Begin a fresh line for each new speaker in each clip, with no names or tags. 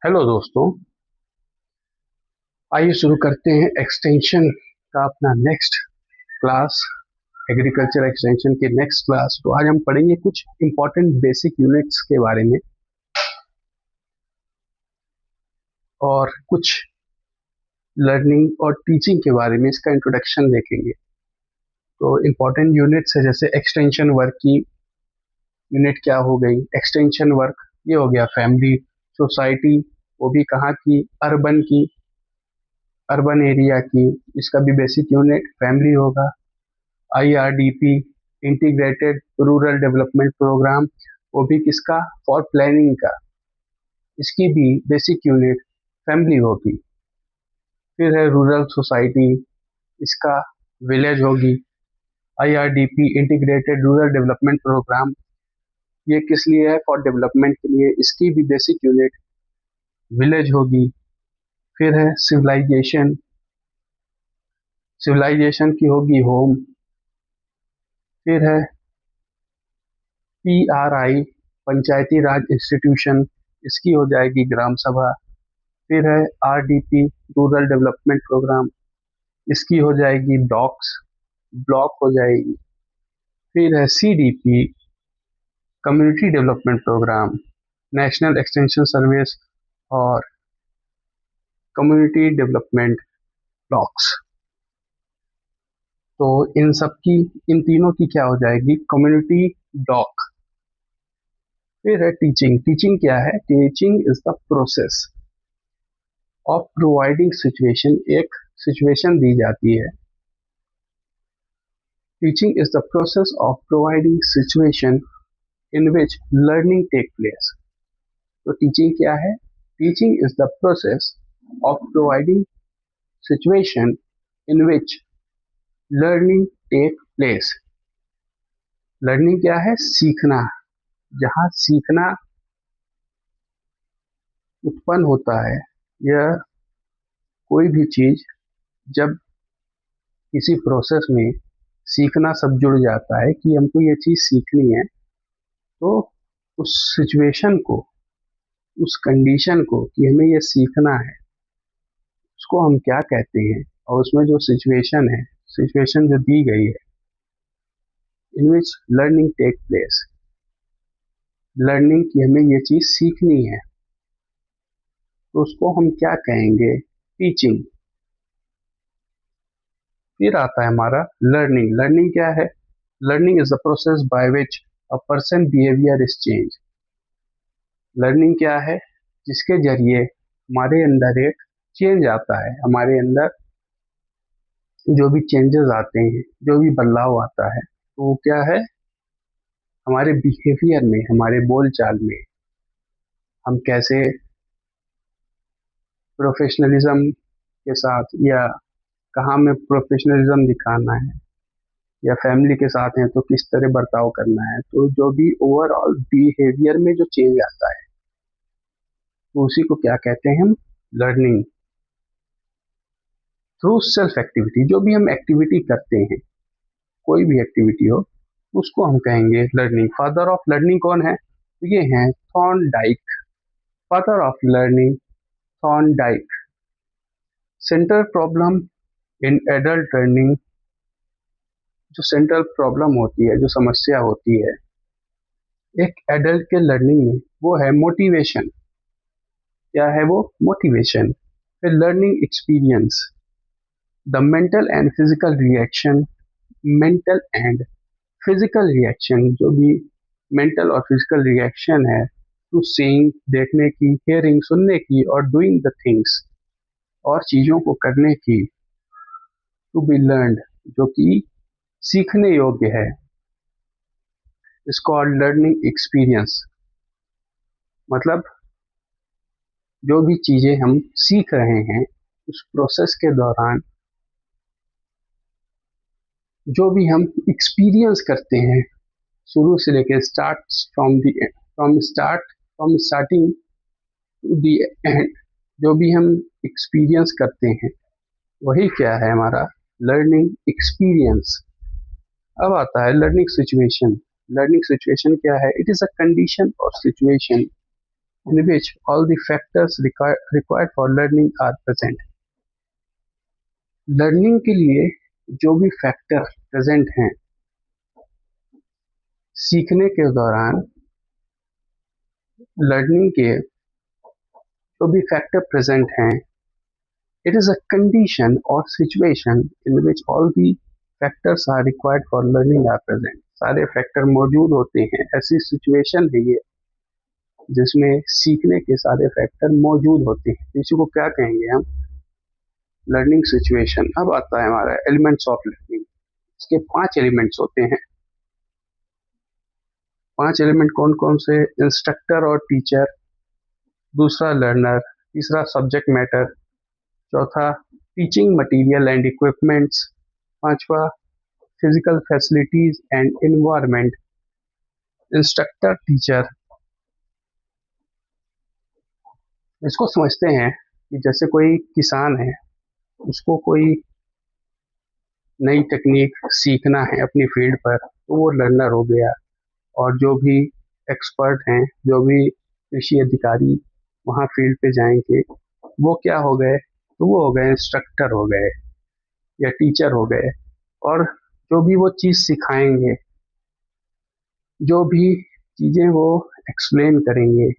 Hello दोस्तों। आइए शुरू करते हैं एक्सटेंशन का अपना नेक्स्ट क्लास। एग्रीकल्चर एक्सटेंशन के नेक्स्ट क्लास। तो आज हम पढ़ेंगे कुछ इंपॉर्टेंट बेसिक यूनिट्स के बारे में और कुछ लर्निंग और टीचिंग के बारे में इसका इंट्रोडक्शन देखेंगे। तो इंपॉर्टेंट यूनिट्स है जैसे एक्सटेंशन वर्क की यूनिट क्या हो गई। एक्सटेंशन वर्क ये हो गया फैमिली सोसाइटी, वो भी कहाँ की, अर्बन की, अर्बन एरिया की। इसका भी बेसिक यूनिट फैमिली होगा। IRDP integrated rural development programme, वो भी किसका, फॉर प्लानिंग का। इसकी भी बेसिक यूनिट फैमिली होगी। फिर है रूरल सोसाइटी, इसका विलेज होगी। IRDP integrated rural development programme, ये किस लिए है, फॉर डेवलपमेंट के लिए। इसकी भी बेसिक यूनिट विलेज होगी। फिर है सिविलाइजेशन, सिविलाइजेशन की होगी होम। फिर है PRI पंचायती राज इंस्टीट्यूशन, इसकी हो जाएगी ग्राम सभा। फिर है RDP रूरल डेवलपमेंट प्रोग्राम, इसकी हो जाएगी डॉक्स, ब्लॉक हो जाएगी। फिर है CDP community development programme, national extension service और कम्युनिटी डेवलपमेंट ब्लॉक्स। तो इन सब की, इन तीनों की क्या हो जाएगी, कम्युनिटी डॉक। फिर है टीचिंग। टीचिंग क्या है, teaching is the process of providing situation. एक सिचुएशन दी जाती है। Teaching is the process of providing situation in which learning take place. तो टीचिंग क्या है, teaching is the process of providing situation in which learning take place. Learning क्या है, सीखना, जहाँ सीखना उत्पन्न होता है। यह कोई भी चीज जब किसी प्रोसेस में सीखना सब जुड़ जाता है कि हमको ये चीज सीखनी है, तो उस सिचुएशन को, उस कंडीशन को कि हमें ये सीखना है, उसको हम क्या कहते हैं। और उसमें जो सिचुएशन है, सिचुएशन जो दी गई है, इन which learning take place, learning की हमें ये चीज सीखनी है, तो उसको हम क्या कहेंगे, टीचिंग। फिर आता है हमारा लर्निंग। लर्निंग क्या है, learning is the process by which a person behaviour is change. Learning क्या है, जिसके जरिए हमारे अंदर एक चेंज आता है, हमारे अंदर जो भी चेंजेस आते हैं, जो भी बदलाव आता है, तो वो क्या है, हमारे बिहेवियर में, हमारे बोलचाल में। हम कैसे प्रोफेशनलिज्म के साथ, या कहाँ में प्रोफेशनलिज्म दिखाना है, या फैमिली के साथ हैं तो किस तरह बर्ताव करना है। तो जो भी ओवरऑल बिहेवियर में जो चेंज आता है, तो उसी को क्या कहते हैं हम, लर्निंग। थ्रू सेल्फ एक्टिविटी, जो भी हम एक्टिविटी करते हैं, कोई भी एक्टिविटी हो, उसको हम कहेंगे लर्निंग। फादर ऑफ लर्निंग कौन है, तो ये हैं Thorndike, father of learning Thorndike. Central problem in adult learning, जो सेंट्रल प्रॉब्लम होती है, जो समस्या होती है एक एडल्ट के लर्निंग में, वो है मोटिवेशन। क्या है वो, मोटिवेशन। फिर learning experience, the mental and physical reaction, mental and physical reaction, जो भी मेंटल और फिजिकल रिएक्शन है टू सीइंग, देखने की, हियरिंग सुनने की, और डूइंग द थिंग्स, और चीजों को करने की, टू बी लर्नड, जो कि सीखने योग्य है, इज कॉल्ड लर्निंग एक्सपीरियंस। मतलब जो भी चीजें हम सीख रहे हैं, उस प्रोसेस के दौरान जो भी हम एक्सपीरियंस करते हैं, शुरू से लेकर start, from starting to the end, जो भी हम एक्सपीरियंस करते हैं, वही क्या है, हमारा लर्निंग एक्सपीरियंस। अब आता है लर्निंग सिचुएशन। लर्निंग सिचुएशन क्या है, इट इज अ कंडीशन और situation in which all the factors required for learning are present. Learning के लिए जो भी फैक्टर प्रेजेंट हैं सीखने के दौरान, लर्निंग के जो भी फैक्टर प्रेजेंट हैं, it is a condition or situation in which all the factors are required for learning are present. सारे फैक्टर मौजूद होते हैं, ऐसी सिचुएशन है ये जिसमें सीखने के सारे फैक्टर मौजूद होते हैं। इसी को क्या कहेंगे हम? Learning situation. अब आता है हमारा एलिमेंट्स ऑफ लर्निंग। इसके 5 एलिमेंट्स होते हैं। 5 एलिमेंट कौन कौन से? इंस्ट्रक्टर और टीचर, दूसरा लर्नर, तीसरा सब्जेक्ट मैटर, चौथा टीचिंग मटेरियल एंड इक्विपमेंट्स, पांचवा physical facilities and environment. Instructor, teacher, इसको समझते हैं कि जैसे कोई किसान है, उसको कोई नई टेक्निक सीखना है अपनी फील्ड पर, तो वो लर्नर हो गया। और जो भी एक्सपर्ट हैं, जो भी कृषि अधिकारी वहाँ फील्ड पे जाएंगे, वो क्या हो गए? तो वो हो गए इंस्ट्रक्टर हो गए या टीचर हो गए। और जो भी वो चीज़ सिखाएंगे, जो भी चीज़ें वो एक्सप्लेन करेंगे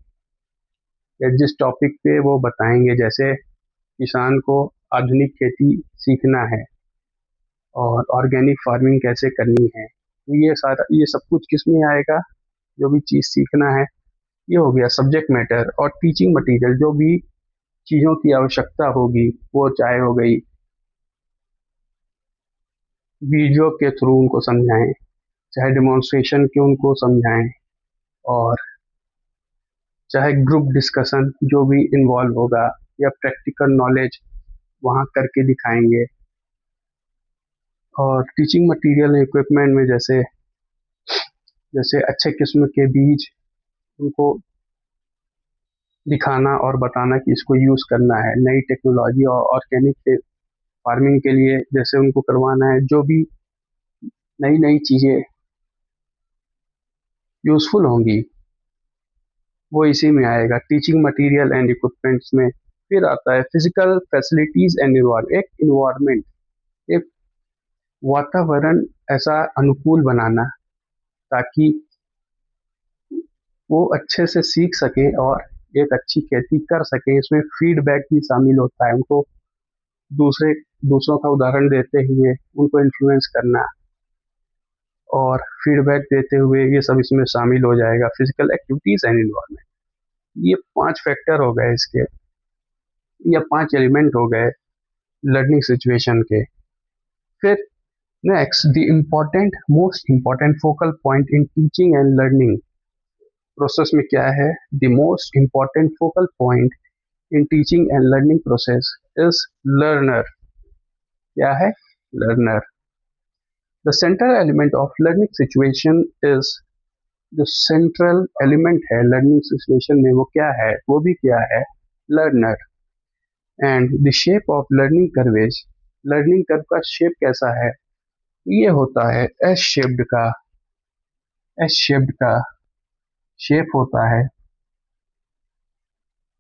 या जिस टॉपिक पे वो बताएंगे, जैसे किसान को आधुनिक खेती सीखना है और ऑर्गेनिक फार्मिंग कैसे करनी है, तो ये सब कुछ किस में आएगा? जो भी चीज़ सीखना है, ये हो गया सब्जेक्ट मैटर। और टीचिंग मटेरियल, जो भी चीज़ों की आवश्यकता होगी, वो चाहे हो गई वीडियो के थ्रू उनको समझाएं, चाहे डेमोन्स्ट्रेशन के उनको समझाएं, और चाहे ग्रुप डिस्कशन जो भी इन्वॉल्व होगा, या प्रैक्टिकल नॉलेज वहाँ करके दिखाएंगे। और टीचिंग मटेरियल इक्विपमेंट में जैसे जैसे अच्छे किस्म के बीज उनको दिखाना और बताना कि इसको यूज़ करना है। नई टेक्नोलॉजी और ऑर्गेनिक फार्मिंग के लिए जैसे उनको करवाना है, जो भी नई नई चीज़ें यूज़फुल होंगी, वो इसी में आएगा, टीचिंग मटेरियल एंड इक्विपमेंट्स में। फिर आता है फिजिकल फैसिलिटीज एंड इन्वायरमेंट, एक वातावरण ऐसा अनुकूल बनाना ताकि वो अच्छे से सीख सकें और एक अच्छी खेती कर सकें। इसमें फीडबैक भी शामिल होता है, उनको दूसरों का उदाहरण देते हुए उनको इन्फ्लुएंस करना और फीडबैक देते हुए, ये सब इसमें शामिल हो जाएगा, फिजिकल एक्टिविटीज एंड इन्वायरमेंट। ये 5 फैक्टर हो गए इसके, या 5 एलिमेंट हो गए लर्निंग सिचुएशन के। फिर next, the important most important focal point in teaching and learning process में क्या है? The most important focal point in teaching and learning process is learner. क्या है? Learner. The central element of learning situation is, जो central element है learning situation में, वो क्या है? वो भी क्या है? Learner. And the shape of learning curve is, learning curve का शेप कैसा है? ये होता है एस शेप्ड का। एस शेप्ड का शेप होता है।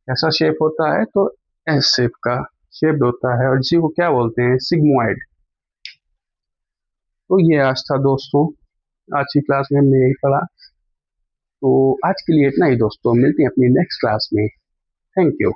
कैसा शेप होता है? तो एस शेप का शेप होता है, और इसी को क्या बोलते हैं? सिग्मोइड। तो ये आज था दोस्तों, आज की क्लास में हमने यही पढ़ा। तो आज के लिए इतना ही दोस्तों, मिलते हैं अपनी नेक्स्ट क्लास में। Thank you.